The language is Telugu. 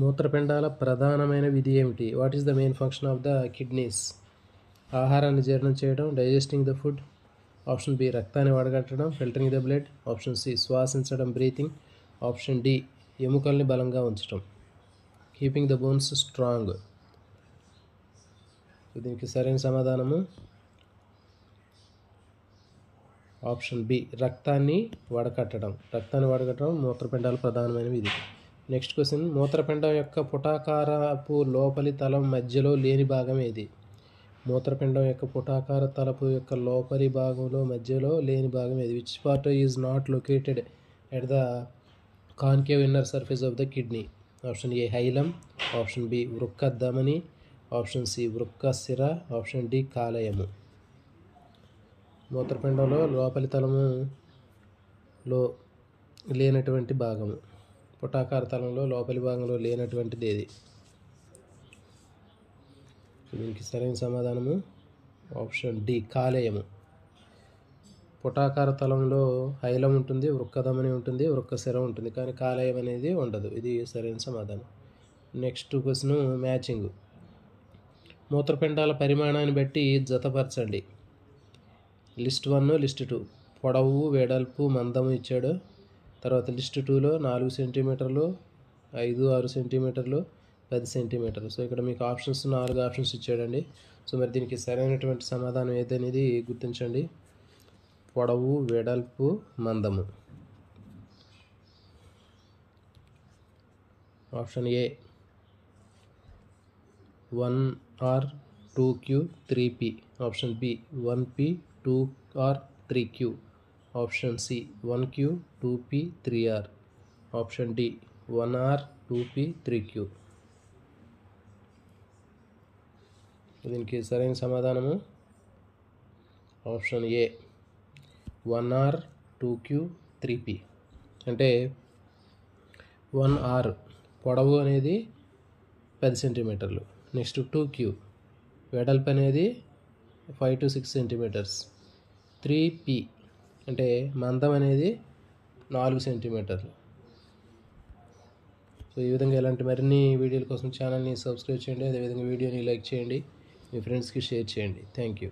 మూత్రపిండాల ప్రధానమైన విధి ఏమిటి? What is the main function of the kidneys? ఆహారాన్ని జీర్ణం చేయడం, digesting the food. Option B రక్తాన్ని వడగట్టడం, filtering the blood. Option C శ్వాసించడం, బ్రీతింగ్. ఆప్షన్ డి ఎముకల్ని బలంగా ఉంచడం, కీపింగ్ ద బోన్స్ స్ట్రాంగ్. దీనికి సరైన సమాధానము ఆప్షన్ బి రక్తాన్ని వడకట్టడం. రక్తాన్ని వడగట్టడం మూత్రపిండాల ప్రధానమైన విధి. నెక్స్ట్ క్వశ్చన్, మూత్రపిండం యొక్క పుటాకారపు లోపలి తలం మధ్యలో లేని భాగం ఏది? మూత్రపిండం యొక్క పుటాకార తలపు యొక్క లోపలి భాగంలో మధ్యలో లేని భాగం ఏది? Which part is not located at the concave inner surface of the kidney? Option A hilum. Option B వృక్క ధమని. ఆప్షన్ సి వృక్క సిర. Option D కాలేయము. మూత్రపిండంలో లోపలి తలములో లేనటువంటి భాగము, పుటాకార తలంలో లోపలి భాగంలో లేనటువంటిది ఏది? దీనికి సరైన సమాధానము ఆప్షన్ డి కాలేయము. పుటాకార తలంలో హైలం ఉంటుంది, వృక్కధమని ఉంటుంది, వృక్క సిర ఉంటుంది, కానీ కాలేయం అనేది ఉండదు. ఇది సరైన సమాధానం. Next question matching. మూత్రపిండాల పరిమాణాన్ని బట్టి జతపరచండి. లిస్ట్ 1, లిస్ట్ 2 పొడవు, వెడల్పు, మందము ఇచ్చాడు. తర్వాత లిస్ట్ 2లో 4 సెంటీమీటర్లు, 5, 6 సెంటీమీటర్లు, 10 సెంటీమీటర్లు. సో ఇక్కడ మీకు ఆప్షన్స్ 4 ఆప్షన్స్ ఇచ్చాడండి. సో మరి దీనికి సరైనటువంటి సమాధానం ఏదనేది గుర్తించండి. పొడవు, వెడల్పు, మందము. Option A 1R 2Q 3P. Option B 1P 2R 3Q. Option C 1Q 2P 3R. Option D 1R 2P 3Q. దీనికి సరైన సమాధానము option A 1R 2Q 3P. అంటే 1R పొడవు అనేది 10 సెంటీమీటర్లు. నెక్స్ట్ 2Q వెడల్పు అనేది 5 to 6 సెంటీమీటర్స్. 3P అంటే మందం అనేది 4 సెంటీమీటర్లు. సో ఈ విధంగా ఇలాంటి మరిన్ని వీడియోల కోసం ఛానల్ని సబ్స్క్రైబ్ చేయండి. అదేవిధంగా వీడియోని లైక్ చేయండి, మీ ఫ్రెండ్స్కి షేర్ చేయండి. Thank you.